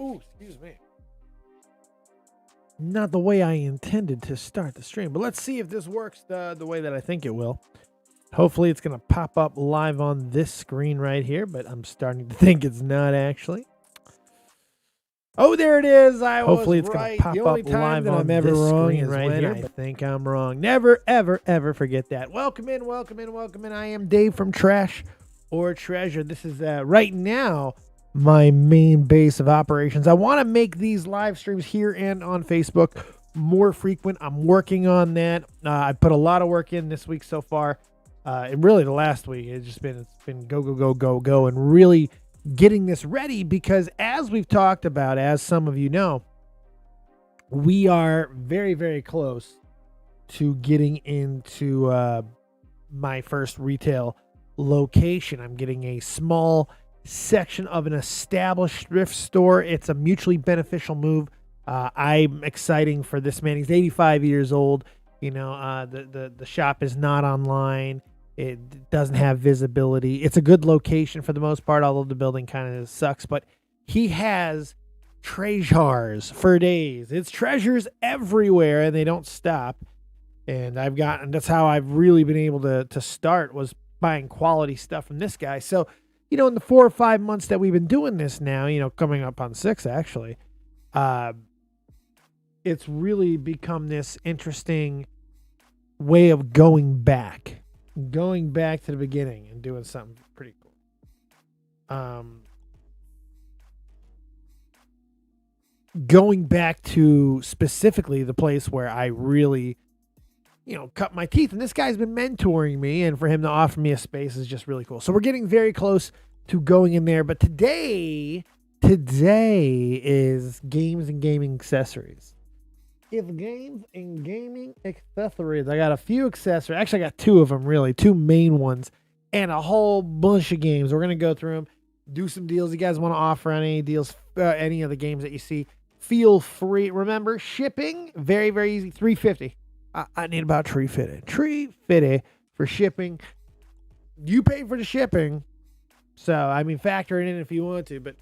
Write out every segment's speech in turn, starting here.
Ooh, excuse me. Not the way I intended to start the stream, but let's see if this works the way that I think it will. Hopefully it's going to pop up live on this screen right here, but I'm starting to think it's not actually. Oh, there it is. Hopefully it's going to pop up live on this screen right here. I think I'm wrong. Never, ever, ever forget that. Welcome in, welcome in, welcome in. I am Dave from Trash or Treasure. This is right now my main base of operations. I want to make these live streams here and on Facebook more frequent. I'm working on that. I put a lot of work in this week so far. And really the last week, it's been go, go, go, go, go, and really getting this ready because as we've talked about, as some of you know, we are very, very close to getting into my first retail location. I'm getting a small section of an established thrift store. It's a mutually beneficial move. I'm exciting for this man. He's 85 years old. You know, the shop is not online. It doesn't have visibility. It's a good location for the most part, although the building kind of sucks. But he has treasures for days. It's treasures everywhere, and they don't stop. And that's how I've really been able to start, was buying quality stuff from this guy. So, you know, in the 4 or 5 months that we've been doing this now, you know, coming up on 6 actually, it's really become this interesting way of going back to the beginning and doing something pretty cool. Going back to specifically the place where I really, you know, cut my teeth. And this guy's been mentoring me, and for him to offer me a space is just really cool. So we're getting very close to going in there. But today is games and gaming accessories. It's games and gaming accessories. I got a few accessories. Actually, I got 2 of them, really. 2 main ones and a whole bunch of games. We're going to go through them, do some deals. You guys want to offer any deals, any of the games that you see, feel free. Remember, shipping, very, very easy. $3.50. I need about $3.50. $3.50 for shipping. You pay for the shipping. So, I mean, factor it in if you want to, but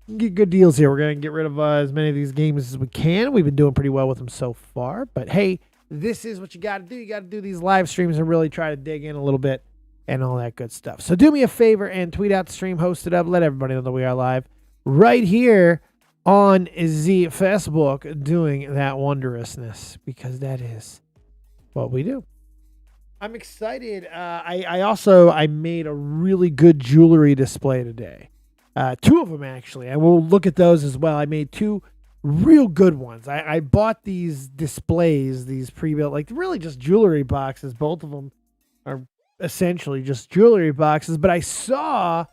you can get good deals here. We're going to get rid of as many of these games as we can. We've been doing pretty well with them so far, but hey, this is what you got to do. You got to do these live streams and really try to dig in a little bit and all that good stuff. So do me a favor and tweet out the stream, host it up, let everybody know that we are live right here on the Facebook doing that wondrousness, because that is what we do. I'm excited. I made a really good jewelry display today. 2 of them, actually. I will look at those as well. I made 2 real good ones. I bought these displays, these pre-built, like really just jewelry boxes. Both of them are essentially just jewelry boxes, but I saw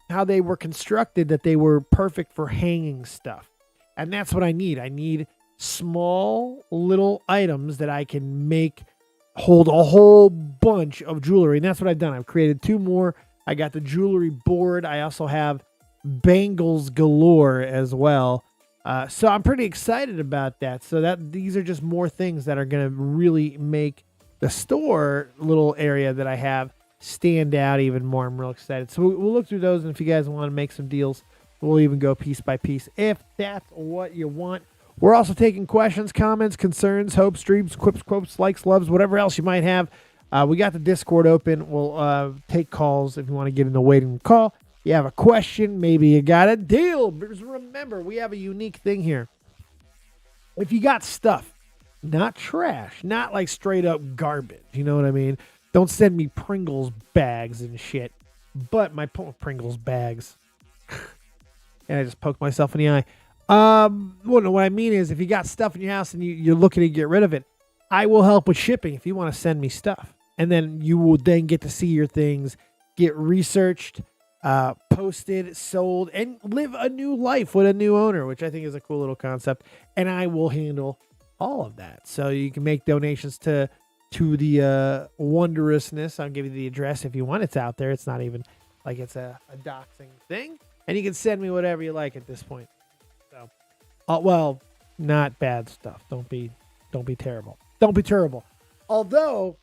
how they were constructed, that they were perfect for hanging stuff. And that's what I need. I need small little items that I can make hold a whole bunch of jewelry. And that's what I've done. I've created 2 more. I got the jewelry board. I also have bangles galore as well. So I'm pretty excited about that. So that these are just more things that are going to really make the store little area that I have stand out even more. I'm real excited. So we'll look through those, and if you guys want to make some deals, we'll even go piece by piece if that's what you want. We're also taking questions, comments, concerns, hopes, dreams, quips, quotes, likes, loves, whatever else you might have. We got the Discord open. We'll take calls if you want to get in the waiting call. You have a question, maybe you got a deal. Because remember, we have a unique thing here. If you got stuff, not trash, not like straight up garbage, you know what I mean? Don't send me Pringles bags and shit. But my Pringles bags. And I just poked myself in the eye. What I mean is, if you got stuff in your house and you're looking to get rid of it, I will help with shipping if you want to send me stuff. And then you will then get to see your things get researched, posted, sold, and live a new life with a new owner, which I think is a cool little concept. And I will handle all of that. So you can make donations to the wondrousness. I'll give you the address if you want. It's out there. It's not even like it's a doxing thing. And you can send me whatever you like at this point. So, well, not bad stuff. Don't be terrible. Don't be terrible. Although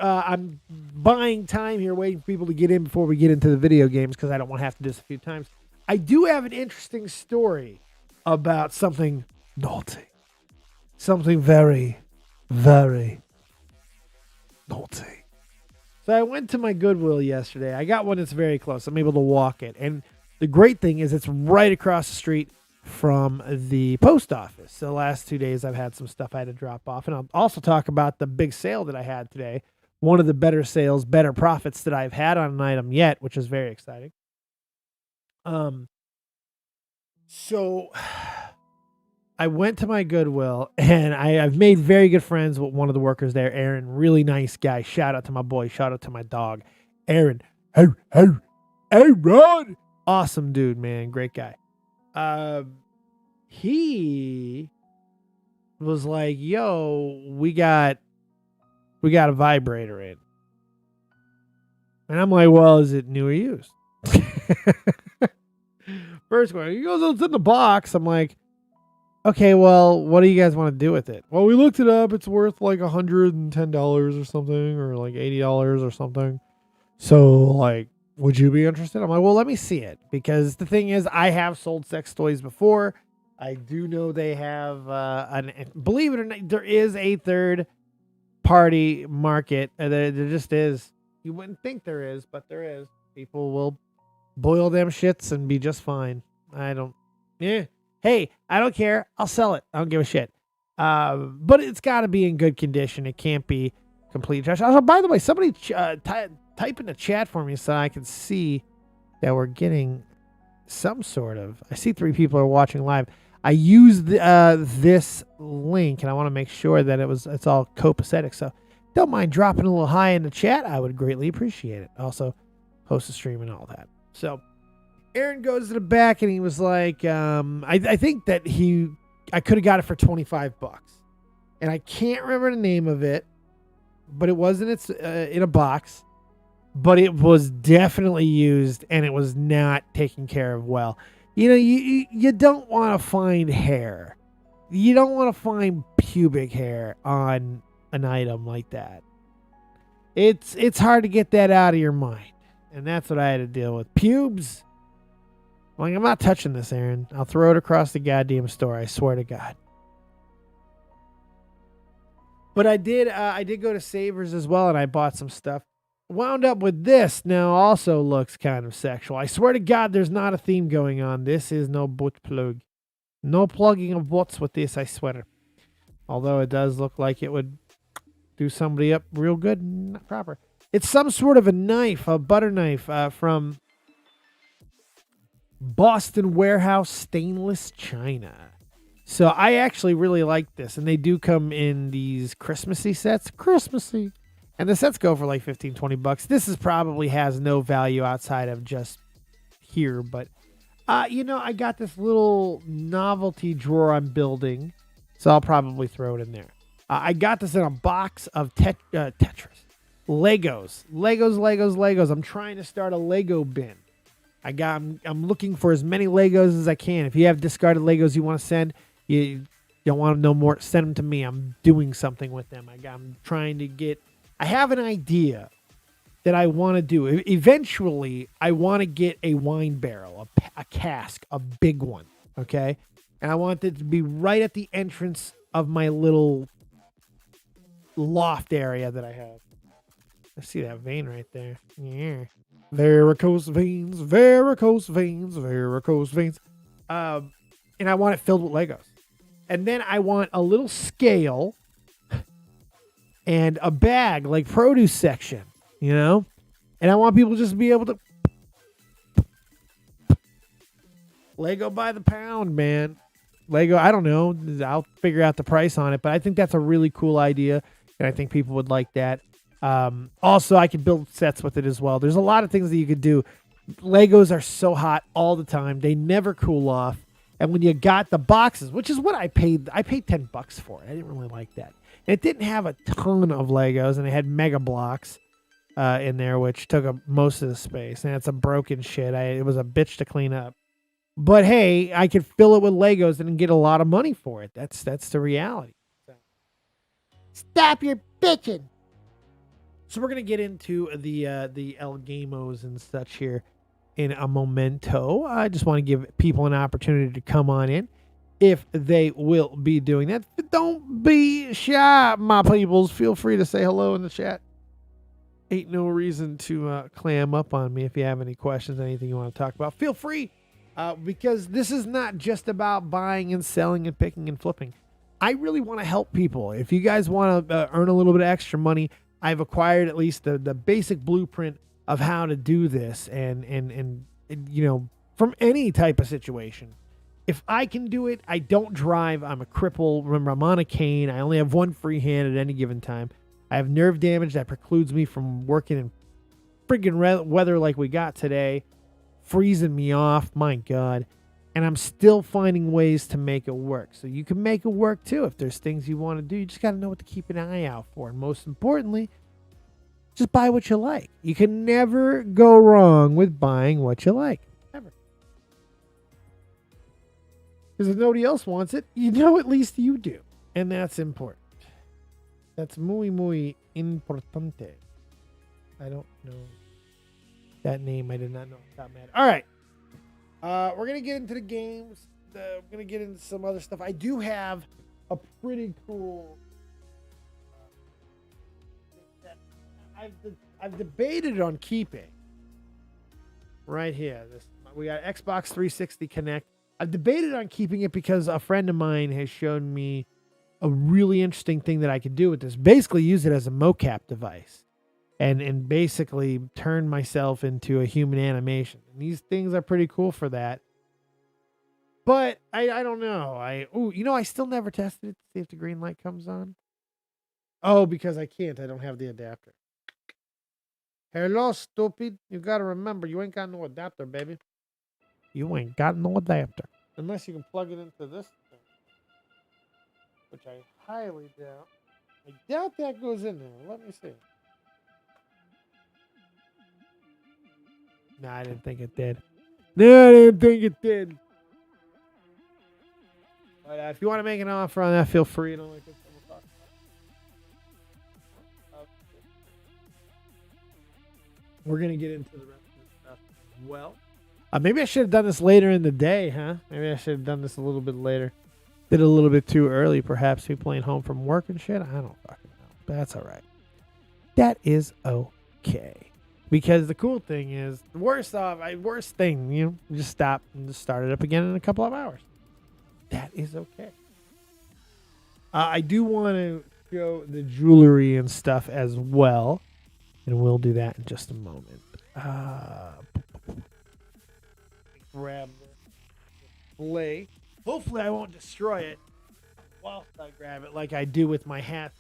I'm buying time here, waiting for people to get in before we get into the video games, because I don't want to have to do this a few times. I do have an interesting story about something naughty. Something very, very naughty. So I went to my Goodwill yesterday. I got one that's very close. I'm able to walk it. And the great thing is it's right across the street from the post office. So the last 2 days I've had some stuff I had to drop off. And I'll also talk about the big sale that I had today. One of the better sales, better profits that I've had on an item yet, which is very exciting. So I went to my Goodwill, and I've made very good friends with one of the workers there, Aaron. Really nice guy. Shout out to my boy. Shout out to my dog, Aaron. Hey, Ron. Awesome dude, man. Great guy. He was like, yo, we got a vibrator in. And I'm like, well, is it new or used? First one, he goes, it's in the box. I'm like, okay, well, what do you guys want to do with it? Well, we looked it up. It's worth like $110 or something, or like $80 or something. So, like, would you be interested? I'm like, well, let me see it. Because the thing is, I have sold sex toys before. I do know they have, believe it or not, there is a third party market. There just is. You wouldn't think there is, but there is. People will boil them shits and be just fine. Hey, I don't care. I'll sell it. I don't give a shit. But it's got to be in good condition. It can't be complete trash. Also, by the way, somebody type in the chat for me so I can see that we're getting some sort of... I see 3 people are watching live. I used this link, and I want to make sure that it's all copacetic. So don't mind dropping a little high in the chat. I would greatly appreciate it. Also, host a stream and all that. So Aaron goes to the back, and he was like, I think that I could have got it for $25. And I can't remember the name of it, but it wasn't in a box. But it was definitely used, and it was not taken care of well. You know, you don't want to find hair. You don't want to find pubic hair on an item like that. It's hard to get that out of your mind. And that's what I had to deal with. Pubes. Like, I'm not touching this, Aaron. I'll throw it across the goddamn store. I swear to God. But I did go to Savers as well, and I bought some stuff. Wound up with this. Now also looks kind of sexual. I swear to God, there's not a theme going on. This is no butt plug. No plugging of butts with this, I swear. Although it does look like it would do somebody up real good. Not proper. It's some sort of a knife, a butter knife from Boston Warehouse Stainless China. So I actually really like this. And they do come in these Christmassy sets. Christmassy. And the sets go for like $15-20. This probably has no value outside of just here. But, I got this little novelty drawer I'm building. So I'll probably throw it in there. I got this in a box of Tetris. Legos. I'm trying to start a Lego bin. I'm looking for as many Legos as I can. If you have discarded Legos you want to send, you don't want to know more, send them to me. I'm doing something with them. I'm trying to get... I have an idea that I want to do. Eventually, I want to get a wine barrel, a cask, a big one, okay? And I want it to be right at the entrance of my little loft area that I have. I see that vein right there. Yeah. Varicose veins. And I want it filled with Legos. And then I want a little scale and a bag, like produce section, And I want people just to be able to Lego by the pound, man. Lego, I don't know. I'll figure out the price on it, but I think that's a really cool idea, and I think people would like that. Also, I could build sets with it as well. There's a lot of things that you could do. Legos are so hot all the time. They never cool off. And when you got the boxes, which is what I paid $10 for it. I didn't really like that. And it didn't have a ton of Legos, and it had Mega Blocks in there, which took up most of the space. And it's a broken shit. It was a bitch to clean up. But hey, I could fill it with Legos and get a lot of money for it. That's the reality. So. Stop your bitching. So we're gonna get into the El Gamos and such here. in a memento. I just want to give people an opportunity to come on in if they will be doing that. Don't be shy, my peoples. Feel free to say hello in the chat. Ain't no reason to clam up on me if you have any questions, anything you want to talk about. Feel free, because this is not just about buying and selling and picking and flipping. I really want to help people. If you guys want to earn a little bit of extra money, I've acquired at least the basic blueprint of how to do this, and you know, from any type of situation. If I can do it, I don't drive. I'm a cripple. Remember, I'm on a cane. I only have one free hand at any given time. I have nerve damage that precludes me from working in friggin' weather like we got today, freezing me off. My God. And I'm still finding ways to make it work. So you can make it work too. If there's things you want to do, you just got to know what to keep an eye out for. And most importantly, just buy what you like. You can never go wrong with buying what you like. Never. Because if nobody else wants it, you know at least you do. And that's important. That's muy importante. I don't know that name. I did not know. Got mad. All right. We're going to get into the games. We're going to get into some other stuff. I do have a pretty cool... I've debated on keeping. Right here. We got Xbox 360 Connect. I've debated on keeping it because a friend of mine has shown me a really interesting thing that I could do with this. Basically use it as a mocap device. And basically turn myself into a human animation. And these things are pretty cool for that. But I don't know. I still never tested it to see if the green light comes on. Oh, because I can't. I don't have the adapter. Hello, stupid. You gotta remember, you ain't got no adapter, baby. You ain't got no adapter. Unless you can plug it into this thing. Which I highly doubt. I doubt that goes in there. Let me see. No, I didn't think it did. But if you want to make an offer on that, feel free. We're going to get into the rest of this stuff as well. Maybe I should have done this later in the day, huh? Maybe I should have done this a little bit later. Did it a little bit too early, perhaps. People playing home from work and shit. I don't fucking know. But that's all right. That is okay. Because the cool thing is, worst thing, just stop and just start it up again in a couple of hours. That is okay. I do want to show the jewelry and stuff as well. And we'll do that in just a moment. Grab the display. Hopefully I won't destroy it whilst I grab it like I do with my hat.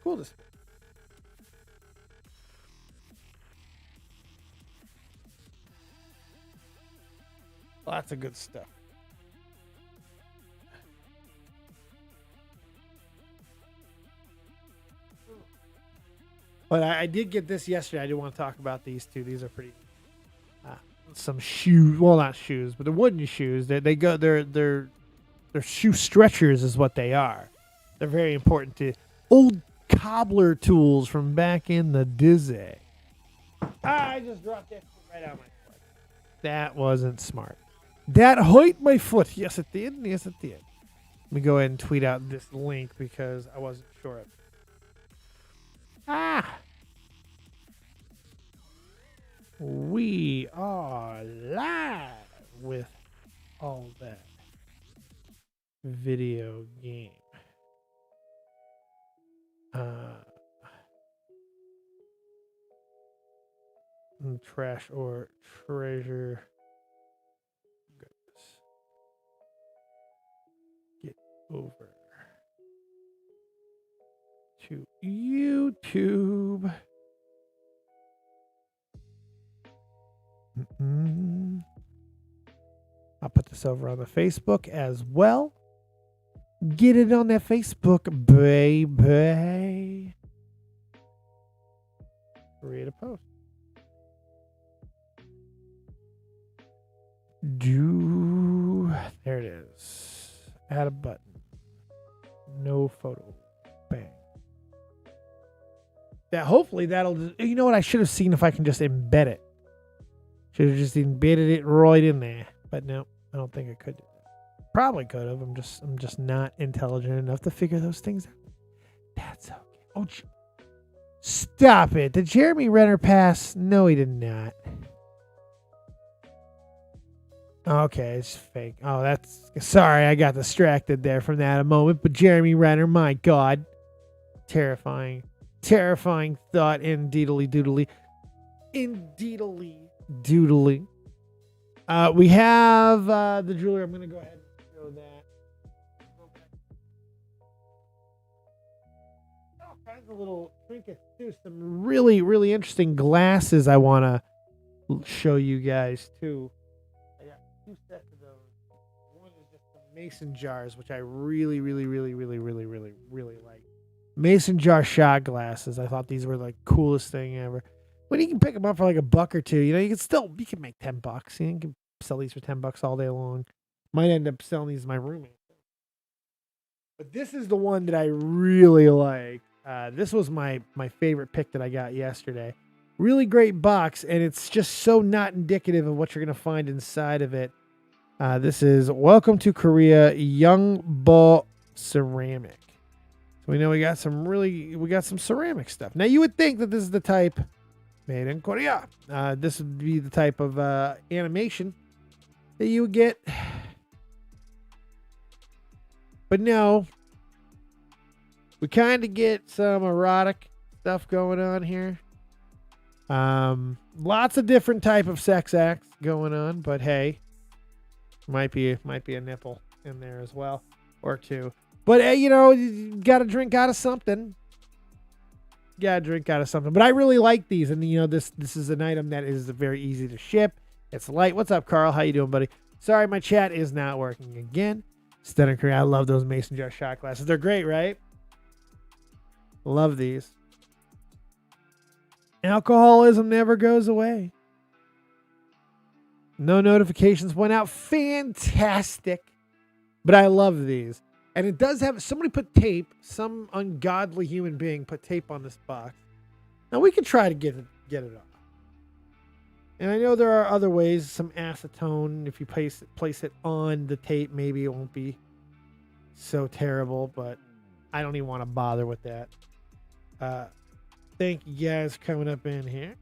Cool display. Lots of good stuff. But I did get this yesterday. I do want to talk about these two. These are pretty. Some shoes. Well, not shoes, but they're wooden shoes. They're shoe stretchers, is what they are. They're very important to old cobbler tools from back in the Dizzy. I just dropped that right out of my foot. That wasn't smart. That hurt my foot. Yes, it did. Yes, it did. Let me go ahead and tweet out this link because I wasn't sure of it. We are live with all that video game. Trash or treasure. Goodness. Get over to YouTube. I'll put this over on the Facebook as well. Get it on that Facebook, baby. Create a post. There it is. Add a button. No photo. Bang. that hopefully that'll, you know what, I should have seen if I can just embed it. Should have just embedded it right in there. But no, I don't think I could. Probably could have. I'm just not intelligent enough to figure those things out. That's okay. Oh, stop it. Did Jeremy Renner pass? No, he did not. Okay, it's fake. Oh, that's... Sorry, I got distracted there from that a moment. But Jeremy Renner, my God. Terrifying. Terrifying thought. Indeedly doodly. Indeedly doodly. We have the jewelry. I'm going to go ahead and show that. All kinds of little trinkets, too. Some really, really interesting glasses I want to show you guys, too. Two sets of those. One is just some mason jars, which I really like. Mason jar shot glasses. I thought these were like coolest thing ever. But you can pick them up for like $1 or $2. You know, you can make $10. You can sell these for $10 all day long. Might end up selling these to my roommate. But this is the one that I really like. This was my favorite pick that I got yesterday. Really great box, and it's just so not indicative of what you're going to find inside of it. This is Welcome to Korea Youngbo Ceramic. So we know we got some ceramic stuff. Now you would think that this is the type made in Korea. This would be the type of animation that you would get. But no, we kind of get some erotic stuff going on here. Lots of different type of sex acts going on, but hey, might be a nipple in there as well, or two. But hey, you know, you gotta drink out of something. But I really like these, and you know, this is an item that is very easy to ship. It's light. What's up, Carl? How you doing, buddy? Sorry, my chat is not working again. Stunning Korea. I love those mason jar shot glasses. They're great, right? Love these. Alcoholism never goes away. No notifications went out. Fantastic. But I love these. And it does have... Somebody put tape. Some ungodly human being put tape on this box. Now, we could try to get it off. And I know there are other ways. Some acetone. If you place it on the tape, maybe it won't be so terrible. But I don't even want to bother with that. Thank you guys for coming up in here.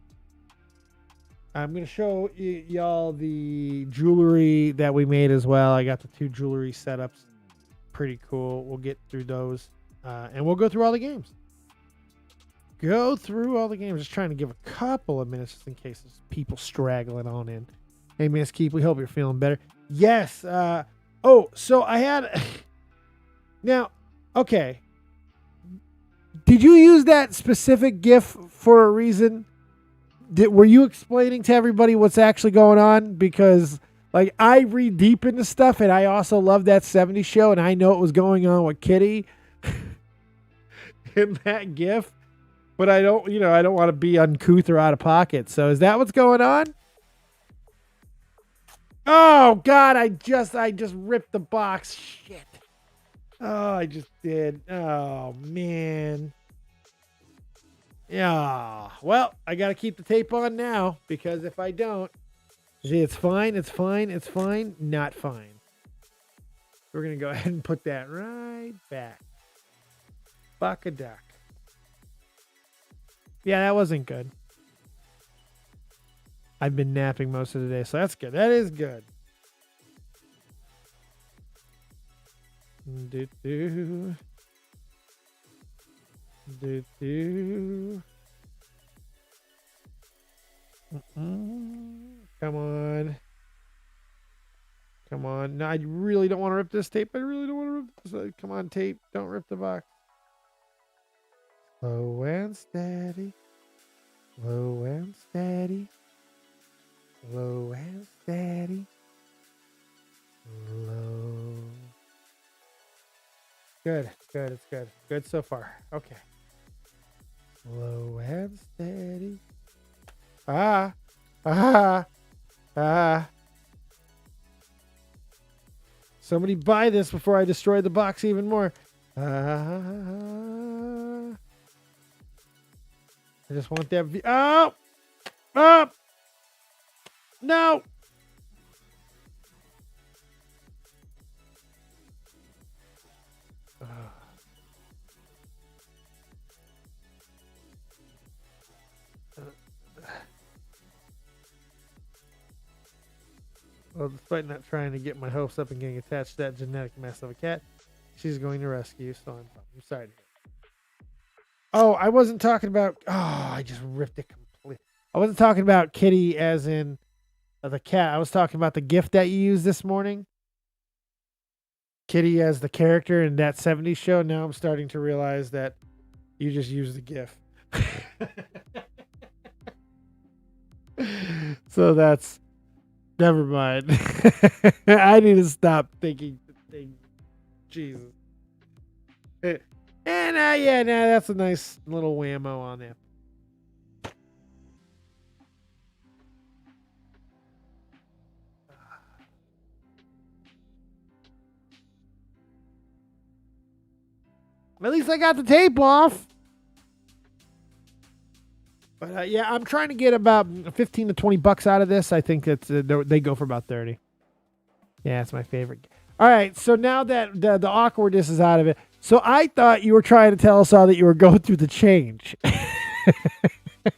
I'm going to show y'all the jewelry that we made as well. I got the 2 jewelry setups. Pretty cool. We'll get through those. And we'll go through all the games. Just trying to give a couple of minutes just in case there's people straggling on in. Hey, Miss Keep, we hope you're feeling better. Yes. So I had... Now, okay. Did you use that specific GIF for a reason? Were you explaining to everybody what's actually going on? Because, like, I read deep into stuff, and I also love that 70s show, and I know what was going on with Kitty in that GIF. But I don't want to be uncouth or out of pocket. So is that what's going on? Oh, God, I just ripped the box. Shit. Oh, I just did. Oh, man. Yeah. Well, I got to keep the tape on now because if I don't, see, it's fine. Not fine. We're going to go ahead and put that right back. Buck a duck. Yeah, that wasn't good. I've been napping most of the day, so that's good. That is good. Do-do. Do-do. Come on. Come on. No, I really don't want to rip this tape. I really don't want to rip this. Come on, tape. Don't rip the box. Slow and steady. Slow and steady. Slow and steady. Slow. Good. It's good. Good so far. Okay. Slow and steady. Ah. Somebody buy this before I destroy the box even more. I just want that. Oh! Oh! No! Well, despite not trying to get my hopes up and getting attached to that genetic mess of a cat, she's going to rescue, so I'm sorry. Oh, I wasn't talking about... Oh, I just ripped it completely. I wasn't talking about Kitty as in the cat. I was talking about the gift that you used this morning. Kitty as the character in that 70s show. Now I'm starting to realize that you just used the GIF. So that's... Never mind. I need to stop thinking things. Jesus. And yeah, that's a nice little whammo on there. At least I got the tape off. But yeah, I'm trying to get about 15 to 20 bucks out of this. I think it's they go for about 30. Yeah, it's my favorite. All right, so now that the awkwardness is out of it, so I thought you were trying to tell us all that you were going through the change,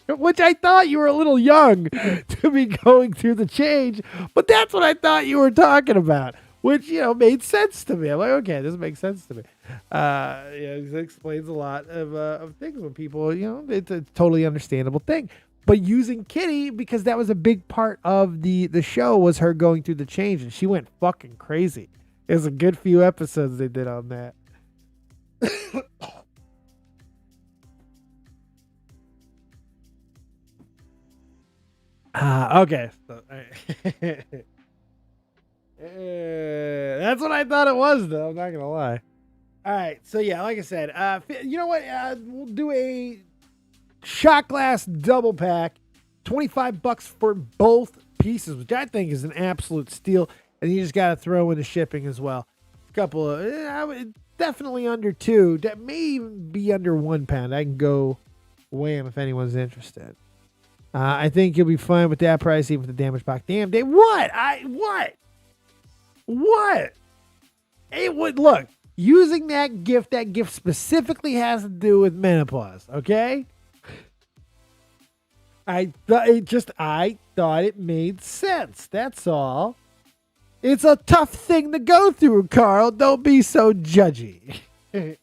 which I thought you were a little young to be going through the change, but that's what I thought you were talking about, which, made sense to me. I'm like, okay, this makes sense to me. Yeah, it explains a lot of things when people, it's a totally understandable thing. But using Kitty, because that was a big part of the show, was her going through the change, and she went fucking crazy. It was a good few episodes they did on that. Okay. So, that's what I thought it was, though. I'm not gonna lie. All right, so yeah, like I said, you know what? We'll do a shot glass double pack, $25 for both pieces, which I think is an absolute steal. And you just got to throw in the shipping as well. A couple of, definitely under $2. That may even be under £1. I can go wham if anyone's interested. I think you'll be fine with that price, even with the damage box. Damn, Dave, what? What? It would look. Using that gift specifically has to do with menopause, okay? I thought it made sense. That's all. It's a tough thing to go through, Carl. Don't be so judgy. We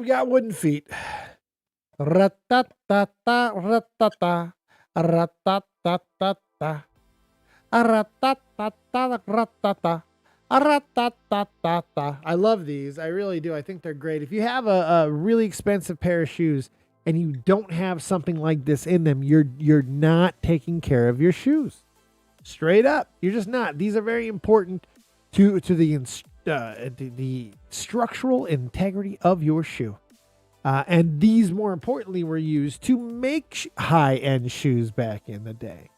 got wooden feet. Ra-ta-ta-ta, ra-ta-ta. Ra-ta-ta-ta-ta. Ra-ta-ta-ta, ra-ta-ta. Ra-ta-ta-ta-ta. I love these. I really do. I think they're great. If you have a really expensive pair of shoes and you don't have something like this in them, you're not taking care of your shoes. Straight up. You're just not. These are very important to the structural integrity of your shoe. And these, more importantly, were used to make high-end shoes back in the day.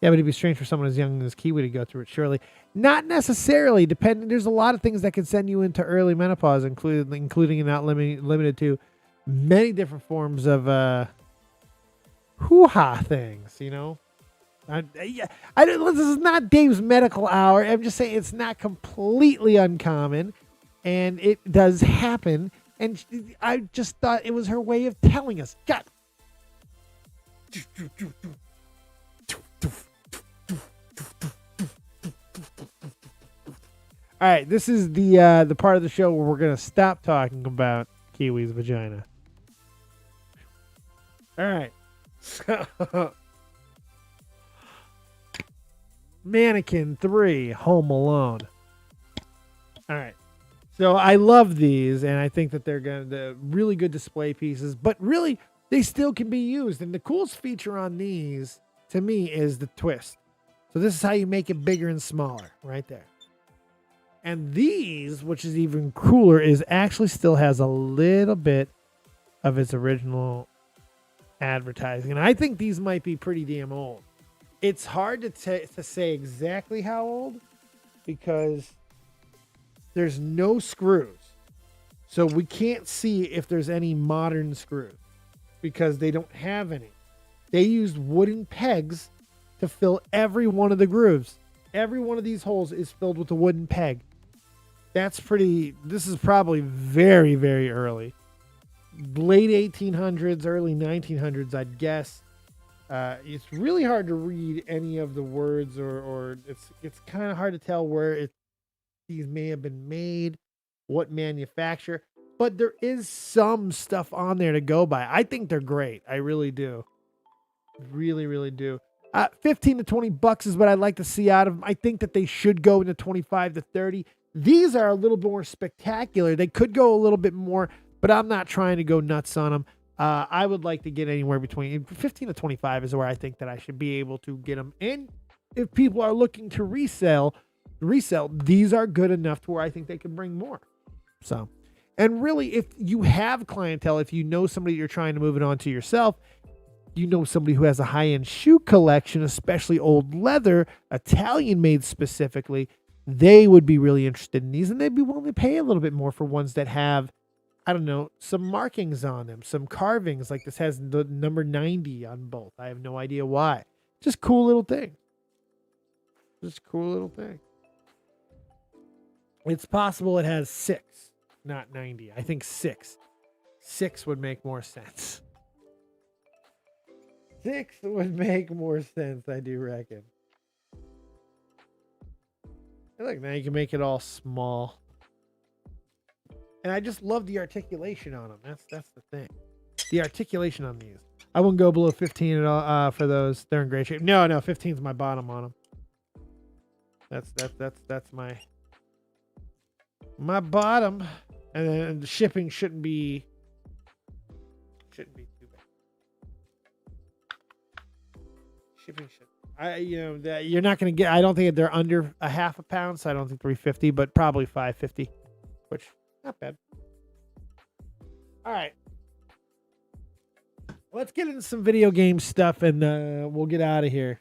Yeah, but it'd be strange for someone as young as Kiwi to go through it, surely. Not necessarily. There's a lot of things that can send you into early menopause, including and not limited to many different forms of hoo-ha things, this is not Dave's medical hour. I'm just saying it's not completely uncommon, and it does happen. And I just thought it was her way of telling us. God. All right, this is the part of the show where we're going to stop talking about Kiwi's vagina. All right. So, Mannequin 3, Home Alone. All right. So I love these, and I think that they're really good display pieces, but really they still can be used. And the coolest feature on these, to me, is the twist. So this is how you make it bigger and smaller, right there. And these, which is even cooler, is actually still has a little bit of its original advertising. And I think these might be pretty damn old. It's hard to say exactly how old, because there's no screws. So we can't see if there's any modern screws because they don't have any. They used wooden pegs to fill every one of the grooves. Every one of these holes is filled with a wooden peg. This is probably very, very early. Late 1800s, early 1900s, I'd guess. It's really hard to read any of the words or it's kind of hard to tell where these may have been made, what manufacturer, but there is some stuff on there to go by. I think they're great. I really do. Really, really do. 15 to 20 bucks is what I'd like to see out of them. I think that they should go into 25 to 30. These are a little more spectacular. They could go a little bit more, but I'm not trying to go nuts on them. I would like to get anywhere between 15 to 25 is where I think that I should be able to get them. And if people are looking to resell, these are good enough to where I think they can bring more. So, and really, if you have clientele, if you know somebody you're trying to move it on to yourself, you know somebody who has a high-end shoe collection, especially old leather, Italian made specifically, they would be really interested in these, and they'd be willing to pay a little bit more for ones that have, I don't know, some markings on them, some carvings, like this has the number 90 on both. I have no idea why. Just cool little thing. Just cool little thing. It's possible it has 6, not 90. I think 6. 6 would make more sense. 6 would make more sense, I do reckon. Look, now you can make it all small. And I just love the articulation on them. That's the thing. The articulation on these. I wouldn't go below 15 at all for those. They're in great shape. No, 15 is my bottom on them. That's my bottom. And then the shipping shouldn't be too bad. Shipping should. You're not going to get. I don't think they're under a half a pound, so I don't think 350, but probably 550, which not bad. All right, let's get into some video game stuff, and we'll get out of here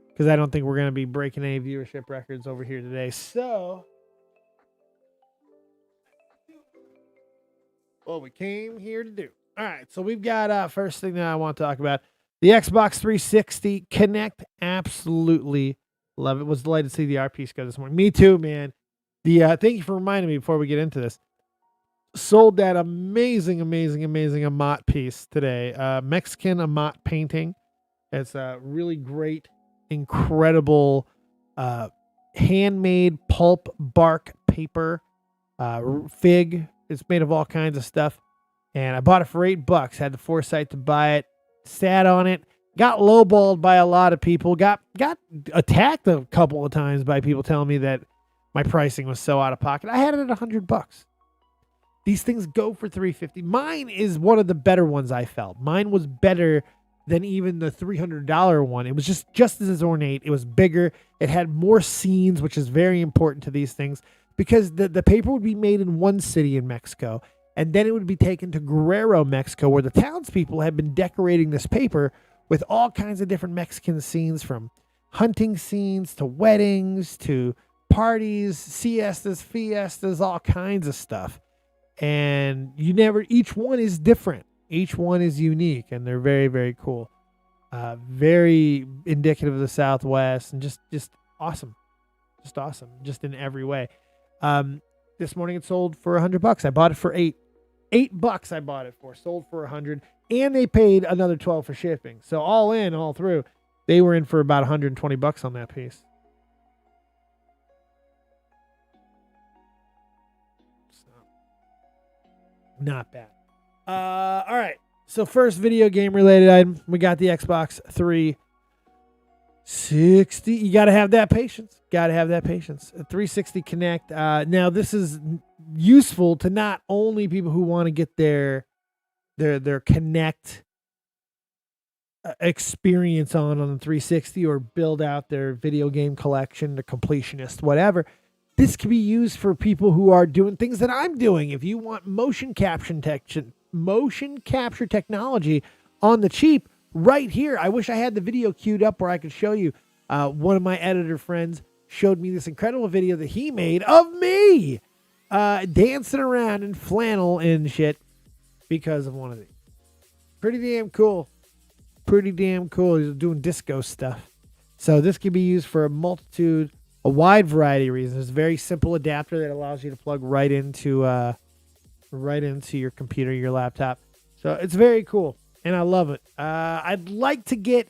because I don't think we're going to be breaking any viewership records over here today. So, what we came here to do. All right, so we've got first thing that I want to talk about. The Xbox 360 Connect, absolutely love it. Was delighted to see the RP go this morning. Me too, man. Thank you for reminding me before we get into this. Sold that amazing Amat piece today. Mexican Amat painting. It's a really great, incredible handmade pulp bark paper fig. It's made of all kinds of stuff. And I bought it for $8. Had the foresight to buy it. Sat on it, got lowballed by a lot of people, got attacked a couple of times by people telling me that my pricing was so out of pocket. I had it at $100. These things go for $350. Mine is one of the better ones I felt. Mine was better than even the $300 one. It was just as ornate. It was bigger. It had more scenes, which is very important to these things because the paper would be made in one city in Mexico. And then it would be taken to Guerrero, Mexico, where the townspeople had been decorating this paper with all kinds of different Mexican scenes, from hunting scenes to weddings to parties, siestas, fiestas, all kinds of stuff. And each one is different. Each one is unique, and they're very, very cool. Very indicative of the Southwest, and just awesome. Just awesome, just in every way. This morning it sold for $100. I bought it for $8. $8 I bought it for, sold for $100, and they paid another $12 for shipping. So all in, all through, they were in for about $120 on that piece. So, not bad. All right. So first video game related item, we got the Xbox 360. You got to have that patience. A 360 Connect. Now this is useful to not only people who want to get their Connect experience on the 360 or build out their video game collection, the completionist, whatever. This can be used for people who are doing things that I'm doing. If you want motion capture technology on the cheap, right here. I wish I had the video queued up where I could show you. One of my editor friends showed me this incredible video that he made of me dancing around in flannel and shit because of one of these. Pretty damn cool. Pretty damn cool. He's doing disco stuff. So this can be used for a wide variety of reasons. It's a very simple adapter that allows you to plug right into your computer, your laptop. So it's very cool, and I love it. I'd like to get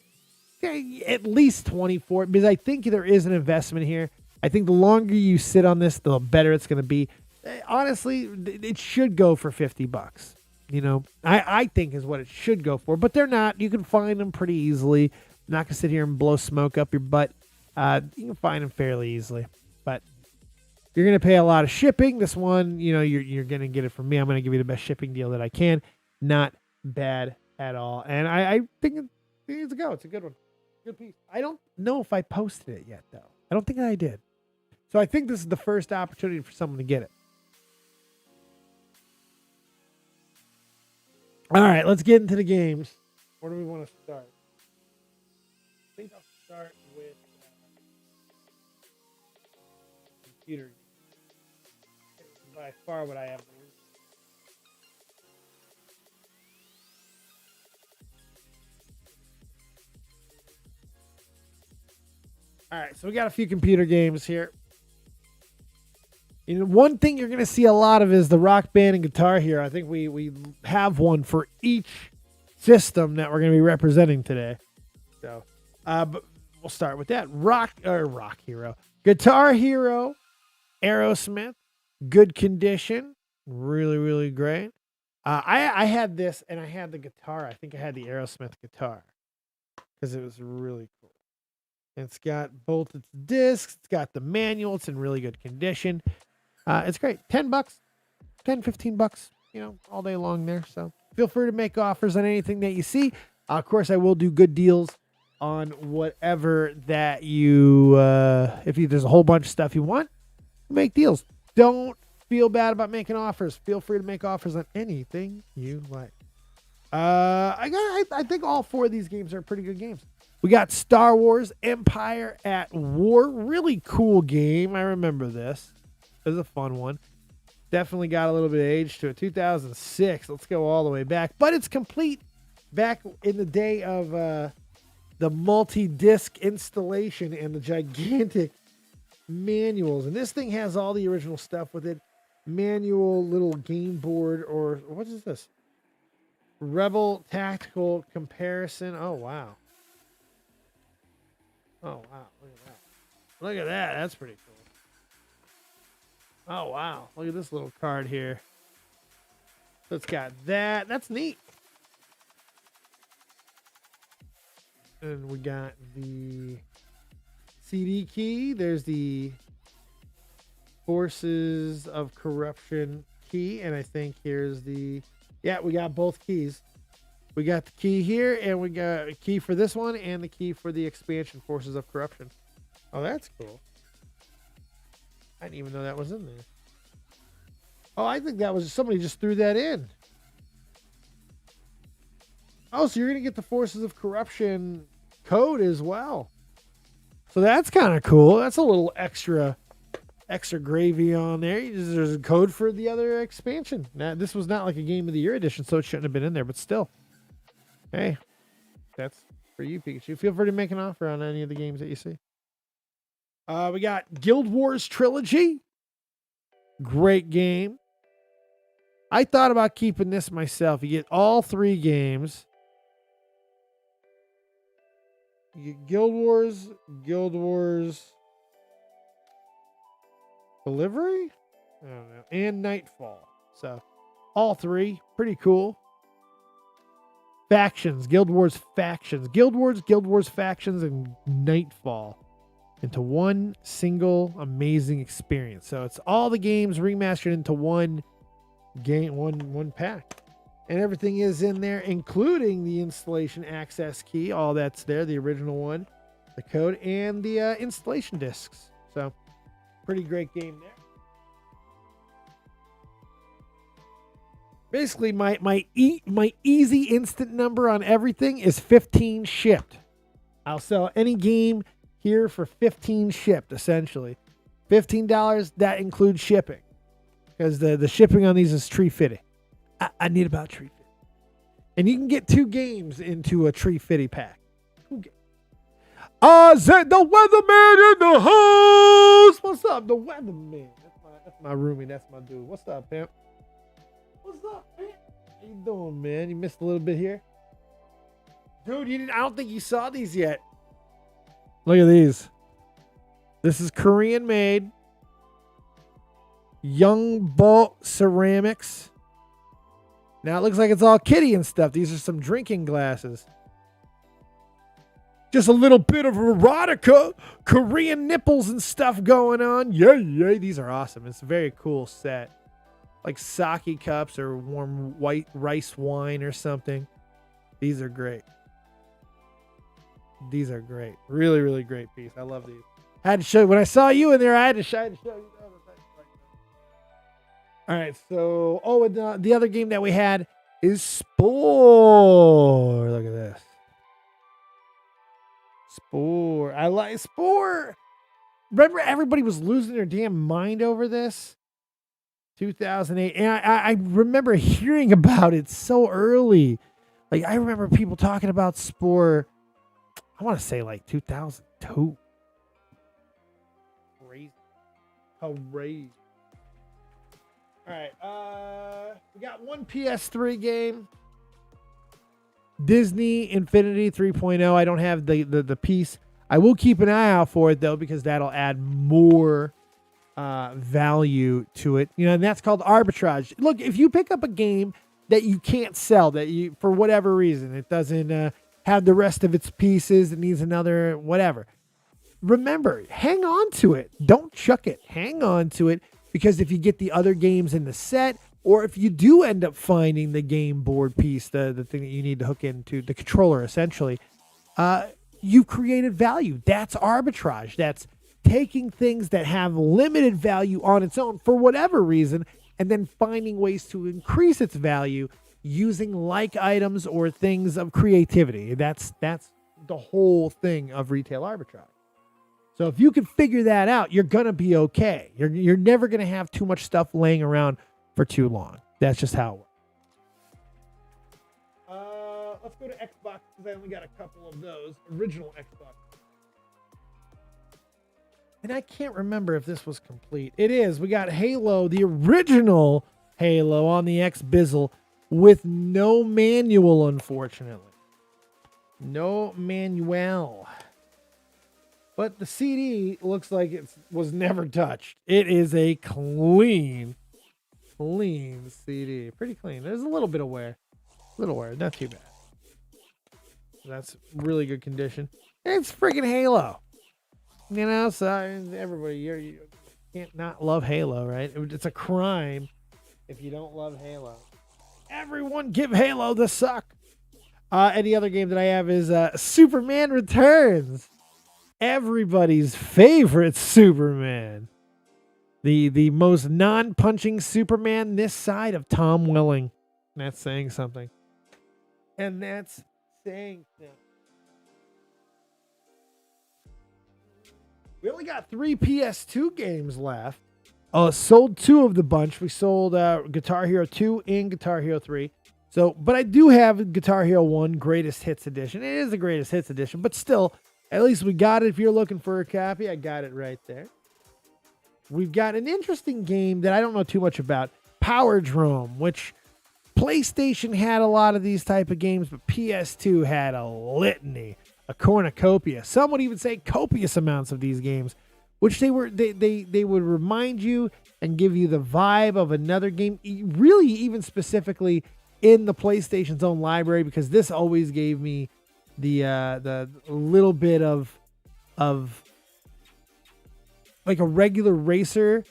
at least 24 because I think there is an investment here. I think the longer you sit on this, the better it's going to be. Honestly, it should go for $50. You know, I think is what it should go for, but they're not. You can find them pretty easily. I'm not going to sit here and blow smoke up your butt. You can find them fairly easily, but you're going to pay a lot of shipping. This one, you know, you're going to get it from me. I'm going to give you the best shipping deal that I can. Not bad at all. And I think it's a go. It's a good one. Good piece. I don't know if I posted it yet, though. I don't think I did. So I think this is the first opportunity for someone to get it. All right, let's get into the games. Where do we want to start? I think I'll start with computer. By far what I have. All right, so we got a few computer games here. You know, one thing you're going to see a lot of is the Rock Band and Guitar Hero. I think we have one for each system that we're going to be representing today. So, but we'll start with that. Rock Hero. Guitar Hero, Aerosmith, good condition, really, really great. I had this, and I had the guitar. I think I had the Aerosmith guitar because it was really cool. It's got both its discs. It's got the manual. It's in really good condition. It's great. $10, $15, you know, all day long there. So feel free to make offers on anything that you see. Of course, I will do good deals on whatever that you, there's a whole bunch of stuff you want, make deals. Don't feel bad about making offers. Feel free to make offers on anything you like. I think all four of these games are pretty good games. We got Star Wars Empire at War. Really cool game. I remember this. It was a fun one. Definitely got a little bit of age to it. 2006. Let's go all the way back. But it's complete back in the day of the multi-disc installation and the gigantic manuals. And this thing has all the original stuff with it. Manual little game board, or what is this? Rebel Tactical Comparison. Oh, wow. Oh, wow. Look at that. Look at that. That's pretty cool. Oh, wow. Look at this little card here. So it's got that. That's neat. And we got the CD key. There's the Forces of Corruption key. And I think here's the... Yeah, we got both keys. We got the key here, and we got a key for this one, and the key for the expansion, Forces of Corruption. Oh, that's cool. I didn't even know that was in there. Oh, I think that was somebody just threw that in. Oh, so you're going to get the Forces of Corruption code as well. So that's kind of cool. That's a little extra gravy on there. There's a code for the other expansion. Now, this was not like a Game of the Year edition, so it shouldn't have been in there, but still. Hey, that's for you, Pikachu. Feel free to make an offer on any of the games that you see. We got Guild Wars Trilogy. Great game. I thought about keeping this myself. You get all three games. You get Guild Wars Delivery? I don't know. And Nightfall. So, all three. Pretty cool. Factions. Guild Wars Factions. Guild Wars Factions, and Nightfall into one single amazing experience. So it's all the games remastered into one game, one pack. And everything is in there, including the installation access key. All that's there, the original one, the code, and the installation discs. So pretty great game there. Basically, my easy instant number on everything is 15 shipped. I'll sell any game here for 15 shipped, essentially. $15, that includes shipping. because the shipping on these is $3.50. I need about $3.50. And you can get 2 games into a $3.50 pack. Zed, the weatherman in the house. What's up, the weatherman? That's my roomie. That's my dude. What's up, pimp? What's up, man? How you doing, man? You missed a little bit here, dude. I don't think you saw these yet. Look at these. This is Korean made. Young Bolt Ceramics. Now it looks like it's all kitty and stuff. These are some drinking glasses. Just a little bit of erotica, Korean nipples and stuff going on. Yay. These are awesome. It's a very cool set. Like sake cups or warm white rice wine or something. These are great. These are great. Really, really great piece. I love these. I had to show you. When I saw you in there, I had to show you. All right, so, and the other game that we had is Spore. Look at this. Spore. I like Spore. Remember, everybody was losing their damn mind over this? 2008. And I remember hearing about it so early. Like, I remember people talking about Spore, I want to say like 2002. Crazy. Crazy. All right, we got one PS3 game, Disney Infinity 3.0. I don't have the piece. I will keep an eye out for it though, because that'll add more value to it. And that's called arbitrage. Look, if you pick up a game that you can't sell, that you for whatever reason it doesn't have the rest of its pieces, it needs another whatever. Remember, hang on to it. Don't chuck it. Hang on to it. Because if you get the other games in the set, or if you do end up finding the game board piece, the thing that you need to hook into the controller, essentially, you've created value. That's arbitrage. That's taking things that have limited value on its own for whatever reason, and then finding ways to increase its value using like items or things of creativity. That's the whole thing of retail arbitrage. So if you can figure that out, you're going to be okay. You're never going to have too much stuff laying around for too long. That's just how it works. Let's go to Xbox, because I only got a couple of those. Original Xbox. And I can't remember if this was complete. It is. We got Halo, the original Halo on the X-Bizzle with no manual, unfortunately. No manual. But the CD looks like it was never touched. It is a clean CD. Pretty clean. There's a little bit of wear. Not too bad. That's really good condition. It's freaking Halo. So everybody, you can't not love Halo, right? It's a crime if you don't love Halo. Everyone give Halo the suck. And the other game that I have is Superman Returns. Everybody's favorite Superman. The most non-punching Superman this side of Tom Welling. That's saying something. And that's saying something. We only got 3 PS2 games left. Sold 2 of the bunch. We sold Guitar Hero 2 and Guitar Hero 3. But I do have Guitar Hero 1 Greatest Hits Edition. It is the Greatest Hits Edition, but still, at least we got it. If you're looking for a copy, I got it right there. We've got an interesting game that I don't know too much about, Power Drome, which PlayStation had a lot of these type of games, but PS2 had a litany, a cornucopia. Some would even say copious amounts of these games, which they would remind you and give you the vibe of another game, really even specifically in the PlayStation's own library, because this always gave me the little bit of like a regular racer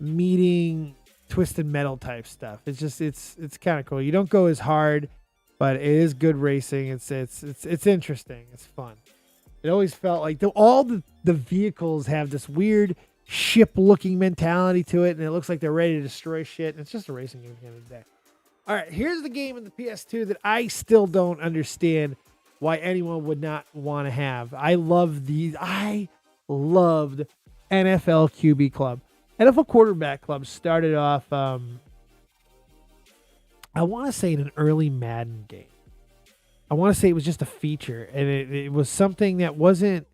meeting Twisted Metal type stuff. It's just it's kind of cool. You don't go as hard, but it is good racing. It's interesting. It's fun. It always felt like all the vehicles have this weird ship looking mentality to it, and it looks like they're ready to destroy shit. And it's just a racing game at the end of the day. All right, here's the game in the PS2 that I still don't understand why anyone would not want to have. I loved NFL QB Club. NFL Quarterback Club started off, I want to say in an early Madden game. I want to say it was just a feature, and it was something that wasn't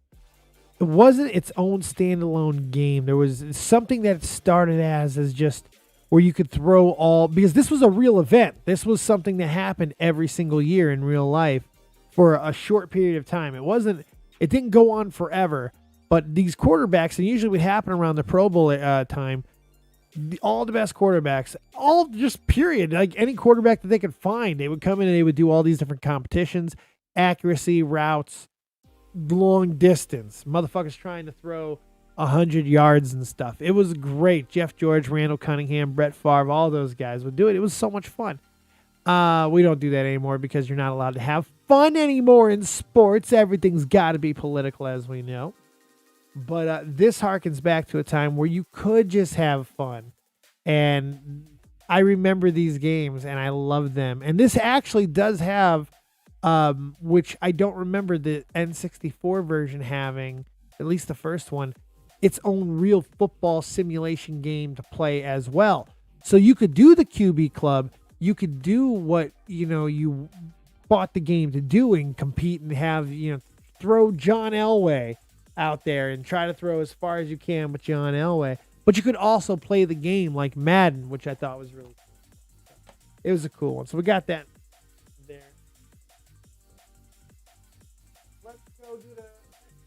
its own standalone game. There was something that it started as just where you could throw all, because this was a real event. This was something that happened every single year in real life for a short period of time. It didn't go on forever, but these quarterbacks, and usually would happen around the Pro Bowl time, all the best quarterbacks, all just period, like any quarterback that they could find, they would come in and they would do all these different competitions, accuracy, routes, long distance. Motherfuckers trying to throw 100 yards and stuff. It was great. Jeff George, Randall Cunningham, Brett Favre, all those guys would do it. It was so much fun. We don't do that anymore because you're not allowed to have fun anymore in sports. Everything's got to be political, as we know. But this harkens back to a time where you could just have fun. And I remember these games, and I love them. And this actually does have, which I don't remember the N64 version having, at least the first one, its own real football simulation game to play as well. So you could do the QB Club. You could do what, you bought the game to do and compete and have, throw John Elway out there and try to throw as far as you can with John Elway. But you could also play the game like Madden, which I thought was really cool. It was a cool one. So we got that there. Let's go do the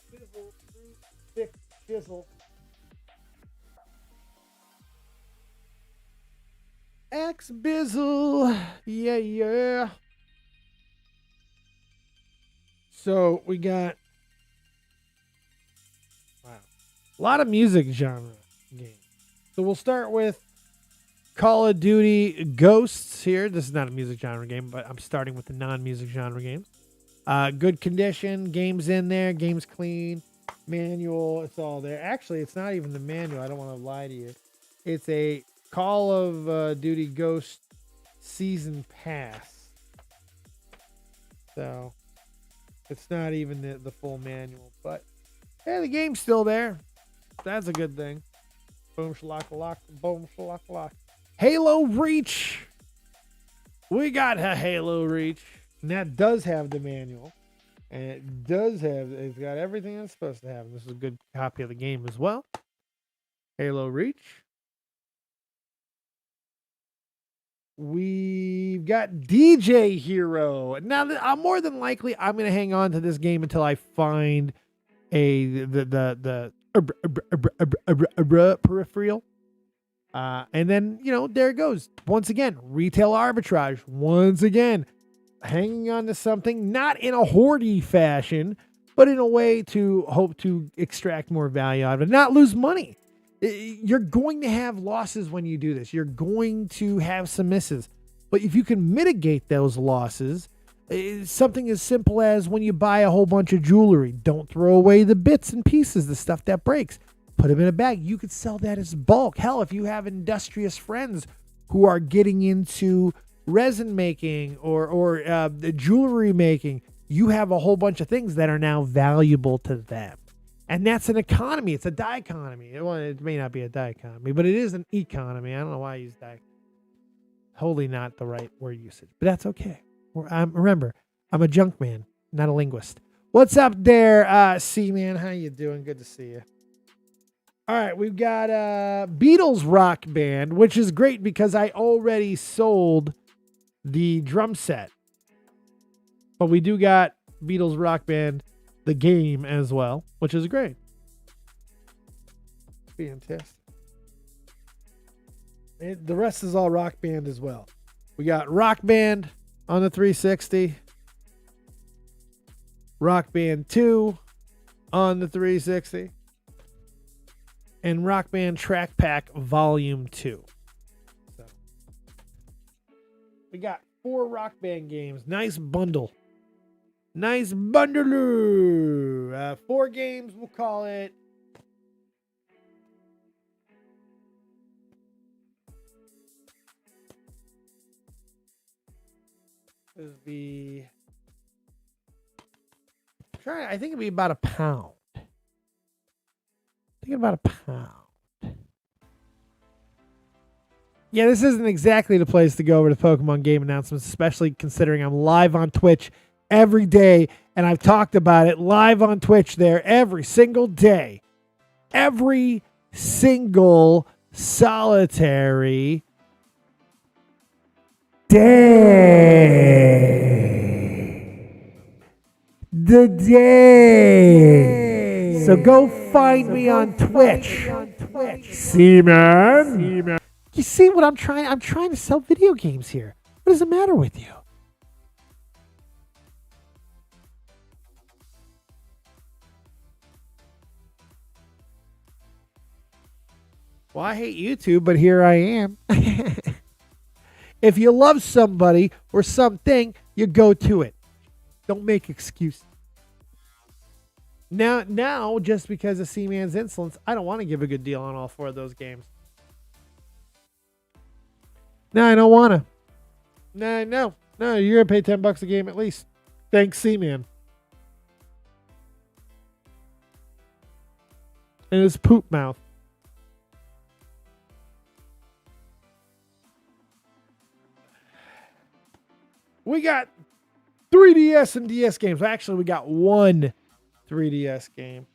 chisel, 3-6 chisel. X-Bizzle. Yeah. So we got a lot of music genre games. So we'll start with Call of Duty Ghosts here. This is not a music genre game, but I'm starting with the non-music genre games. Good condition, games in there, games clean, manual, it's all there. Actually, it's not even the manual. I don't want to lie to you. It's a Call of Duty Ghost Season Pass. So it's not even the full manual, but hey, the game's still there. That's a good thing. Boom, shalaka-lock, boom, shalaka-lock. Halo Reach. We got a Halo Reach. And that does have the manual. And it's got everything it's supposed to have. This is a good copy of the game as well. Halo Reach. We've got DJ Hero. Now, I'm more than likely, I'm going to hang on to this game until I find the peripheral. And then, there it goes. Once again, retail arbitrage. Once again, hanging on to something, not in a hoardy fashion, but in a way to hope to extract more value out of it, not lose money. You're going to have losses when you do this. You're going to have some misses. But if you can mitigate those losses, something as simple as when you buy a whole bunch of jewelry, don't throw away the bits and pieces, the stuff that breaks. Put them in a bag. You could sell that as bulk. Hell, if you have industrious friends who are getting into resin making or jewelry making, you have a whole bunch of things that are now valuable to them. And that's an economy. It's a die-economy. It may not be a die-economy, but it is an economy. I don't know why I use die. Wholly not the right word usage, but that's okay. Remember, I'm a junk man, not a linguist. What's up there, C-Man? How you doing? Good to see you. All right, we've got Beatles Rock Band, which is great because I already sold the drum set. But we do got Beatles Rock Band, the game as well, which is great. Fantastic. The rest is all Rock Band as well. We got Rock Band on the 360. Rock Band 2 on the 360. And Rock Band Track Pack Volume 2. So we got 4 Rock Band games. Nice bundle. Nice bundle. 4 games, we'll call it. This would be, I think it'd be about £1. About £1. Yeah, this isn't exactly the place to go over to Pokemon game announcements, especially considering I'm live on Twitch every day, and I've talked about it live on Twitch there every single day. Every single solitary day. The day. So go find me on Twitch. See, man. You see what I'm trying? I'm trying to sell video games here. What does the matter with you? Well, I hate YouTube, but here I am. If you love somebody or something, you go to it. Don't make excuses. Now, just because of C-Man's insolence, I don't want to give a good deal on all 4 of those games. No, I don't want to. No, you're going to pay $10 a game at least. Thanks, C-Man. And his poop mouth. We got 3DS and DS games. Actually, we got one 3DS game.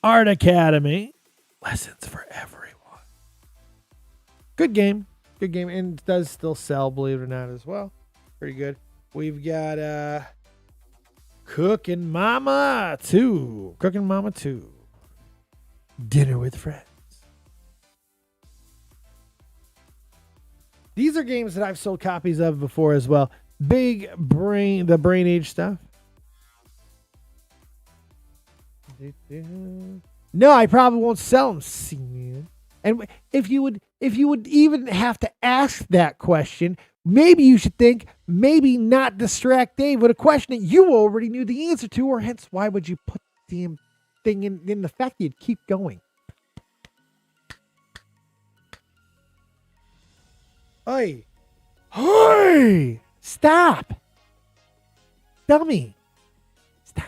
Art Academy. Lessons for everyone. Good game. And it does still sell, believe it or not, as well. Pretty good. We've got Cooking Mama 2. Dinner with Friends. These are games that I've sold copies of before as well. The Brain Age stuff. No, I probably won't sell them, C-Man. And if you would even have to ask that question, maybe you should think, maybe not distract Dave with a question that you already knew the answer to, or hence why would you put the damn thing in the fact that you'd keep going? Hey! Stop! Dummy! Stop.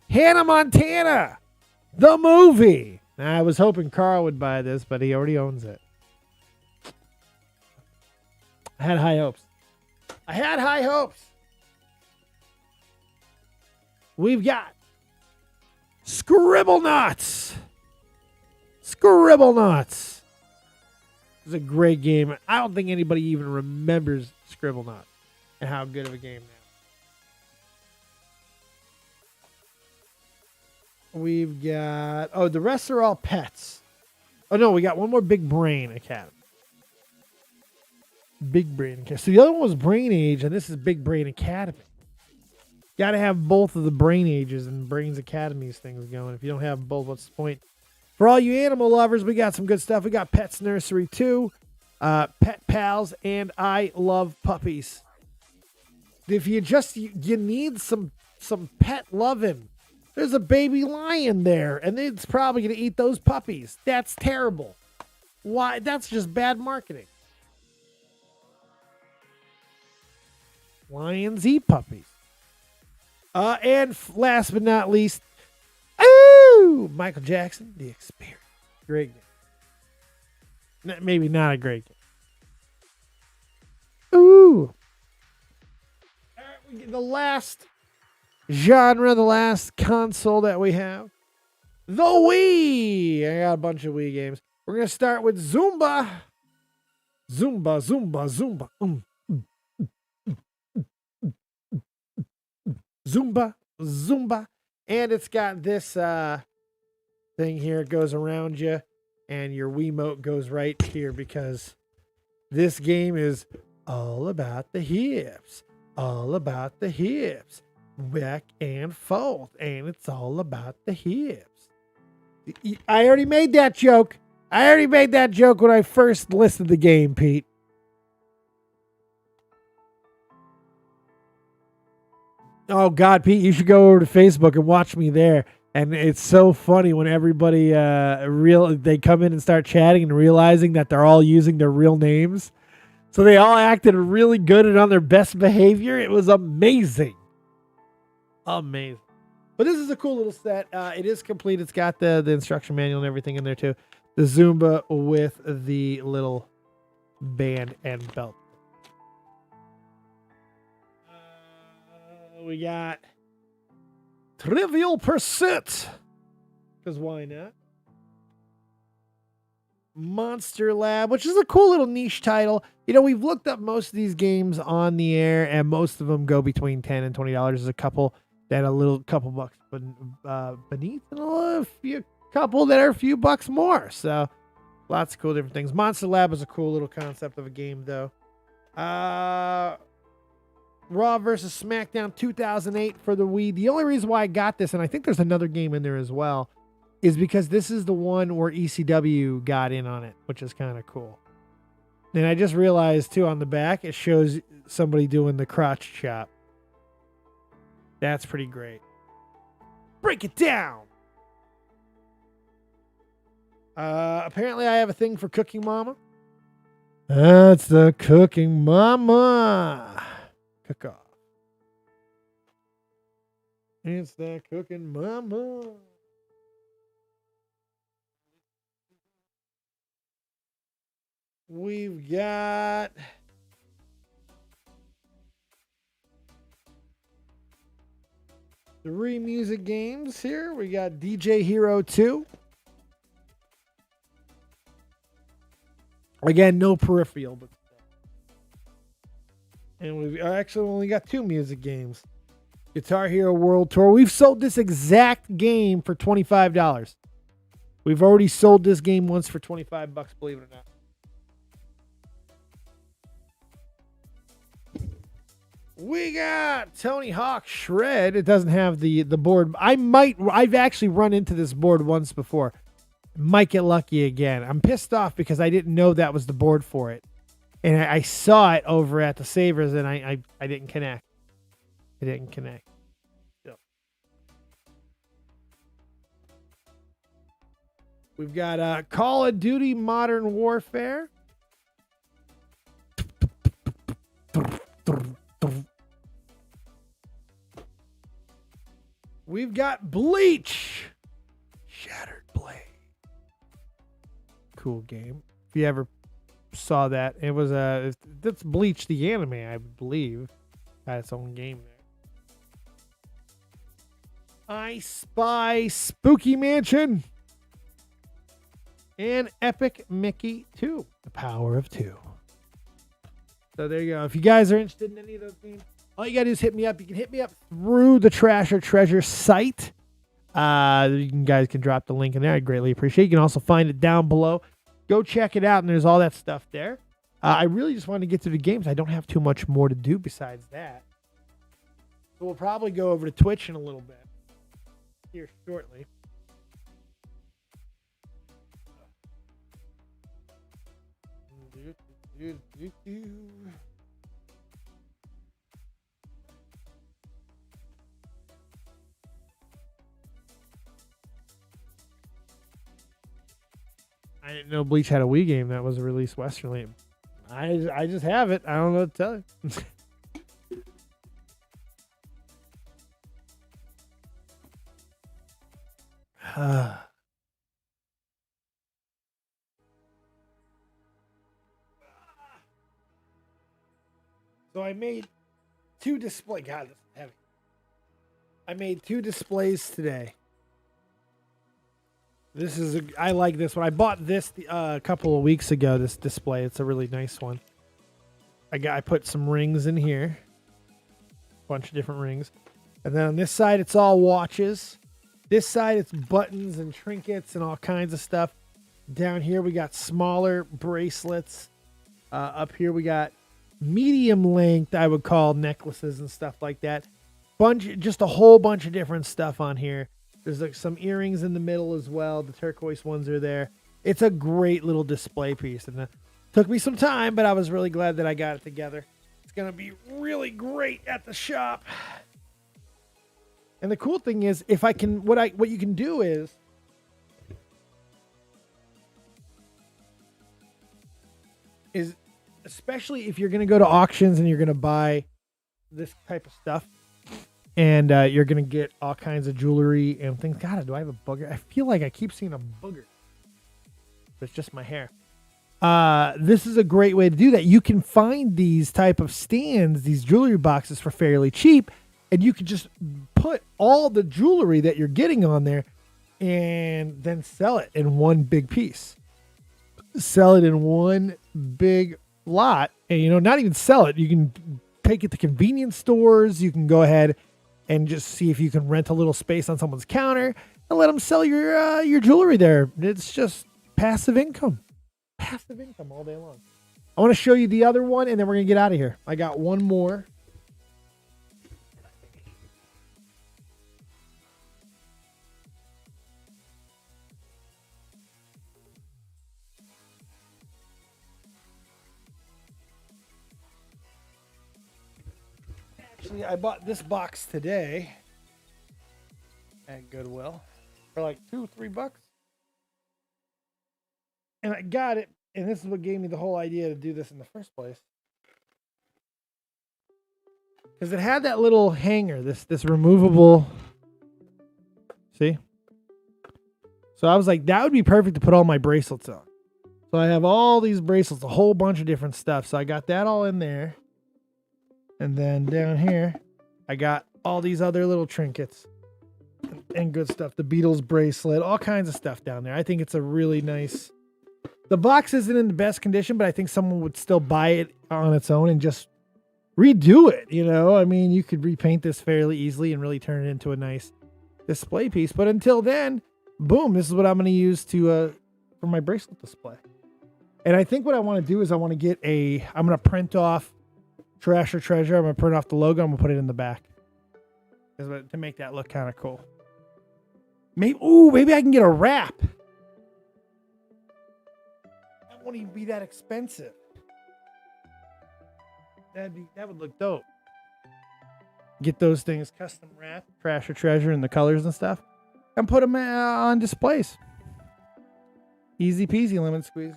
Hannah Montana! The movie! I was hoping Carl would buy this, but he already owns it. I had high hopes. We've got Scribblenauts. This is a great game. I don't think anybody even remembers Scribblenauts and how good of a game now. We've got... Oh, the rest are all pets. Oh, no, we got one more Big Brain Academy. So the other one was Brain Age, and this is Big Brain Academy. Got to have both of the Brain Ages and Brains Academies things going. If you don't have both, what's the point? For all you animal lovers, we got some good stuff. We got Pets Nursery 2, Pet Pals, and I Love Puppies. If you need some pet loving, there's a baby lion there, and it's probably going to eat those puppies. That's terrible. Why? That's just bad marketing. Lions eat puppies. And last but not least, Michael Jackson, The Experience. Great game. Maybe not a great game. All right, we get the last genre, the last console that we have. The Wii. I got a bunch of Wii games. We're going to start with Zumba. Zumba. Zumba. And it's got this thing here. It goes around you, and your Wiimote goes right here because this game is all about the hips. Back and forth, and it's all about the hips. I already made that joke. When I first listed the game, Pete. Oh, God, Pete, you should go over to Facebook and watch me there. And it's so funny when everybody they come in and start chatting and realizing that they're all using their real names. So they all acted really good and on their best behavior. It was amazing. But this is a cool little set. It is complete. It's got the instruction manual and everything in there too. The Zumba with the little band and belt. We got Trivial Pursuit. Because why not? Monster Lab, which is a cool little niche title. You know, we've looked up most of these games on the air, and most of them go between $10 and $20. There's a couple that are a little couple bucks beneath, and a couple that are a few bucks more. So, lots of cool different things. Monster Lab is a cool little concept of a game, though. Raw versus Smackdown 2008 for the Wii. The only reason why I got this, and I think there's another game in there as well, is because this is the one where ECW got in on it, which is kind of cool. And I just realized, too, on the back, it shows somebody doing the crotch chop. That's pretty great. Break it down! Apparently, I have a thing for Cooking Mama. That's the Cooking Mama. Cook off. It's the Cooking Mama. We've got three music games here. We got DJ Hero 2. Again, no peripheral, but and we've actually only got two music games. Guitar Hero World Tour. We've sold this exact game for $25. We've already sold this game once for $25, believe it or not. We got Tony Hawk Shred. It doesn't have the board. I've actually run into this board once before. Might get lucky again. I'm pissed off because I didn't know that was the board for it. And I saw it over at the Savers and I didn't connect. I didn't connect. So. We've got Call of Duty Modern Warfare. We've got Bleach. Shattered Blade. Cool game. If you ever saw that, it was that's Bleach the anime, I believe. Had its own game there. I Spy Spooky Mansion. And Epic Mickey 2. The Power of 2. So there you go. If you guys are interested in any of those games, all you got to do is hit me up. You can hit me up through the Trash or Treasure site. You guys can drop the link in there. I'd greatly appreciate it. You can also find it down below. Go check it out, and there's all that stuff there. I really just want to get to the games. I don't have too much more to do besides that. So we'll probably go over to Twitch in a little bit here shortly. I didn't know Bleach had a Wii game that was released Westernly. I just have it. I don't know what to tell you. So I made two displays. God, this is heavy. I made two displays today. This is I like this one. I bought this a couple of weeks ago. This display. It's a really nice one. I put some rings in here, a bunch of different rings, and then on this side it's all watches. This side it's buttons and trinkets and all kinds of stuff. Down here we got smaller bracelets. Up here we got medium length, I would call, necklaces and stuff like that. Just a whole bunch of different stuff on here. There's like some earrings in the middle as well. The turquoise ones are there. It's a great little display piece, and it took me some time, but I was really glad that I got it together. It's gonna be really great at the shop. And the cool thing is, if I can, what you can do is especially if you're gonna go to auctions and you're gonna buy this type of stuff, And you're going to get all kinds of jewelry and things. God, do I have a booger? I feel like I keep seeing a booger. But it's just my hair. This is a great way to do that. You can find these type of stands, these jewelry boxes for fairly cheap. And you can just put all the jewelry that you're getting on there and then sell it in one big piece. Sell it in one big lot. And, you know, not even sell it. You can take it to convenience stores. You can go ahead and just see if you can rent a little space on someone's counter and let them sell your jewelry there. It's just passive income. Passive income all day long. I want to show you the other one, and then we're going to get out of here. I got one more. Actually, I bought this box today at Goodwill for like $2-3. And I got it, and this is what gave me the whole idea to do this in the first place. Because it had that little hanger, this removable. See? So I was like, that would be perfect to put all my bracelets on. So I have all these bracelets, a whole bunch of different stuff. So I got that all in there. And then down here, I got all these other little trinkets and good stuff. The Beatles bracelet, all kinds of stuff down there. I think it's a really nice. The box isn't in the best condition, but I think someone would still buy it on its own and just redo it. You know, I mean, you could repaint this fairly easily and really turn it into a nice display piece. But until then, boom, this is what I'm going to use to for my bracelet display. And I think what I want to do is I want to get I'm going to print off Trash or Treasure. I'm going to print off the logo. I'm going to put it in the back to make that look kind of cool. Maybe I can get a wrap. That won't even be that expensive. That would look dope. Get those things custom wrapped, Trash or Treasure, and the colors and stuff, and put them on displays. Easy peasy, lemon squeeze.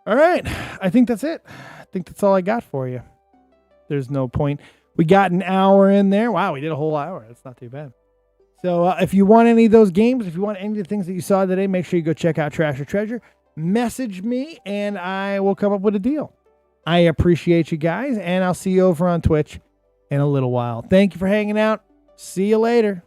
All right, I think that's it. I think that's all I got for you. There's no point. We got an hour in there. Wow, we did a whole hour. That's not too bad. So if you want any of those games, if you want any of the things that you saw today, make sure you go check out Trash or Treasure. Message me, and I will come up with a deal. I appreciate you guys, and I'll see you over on Twitch in a little while. Thank you for hanging out. See you later.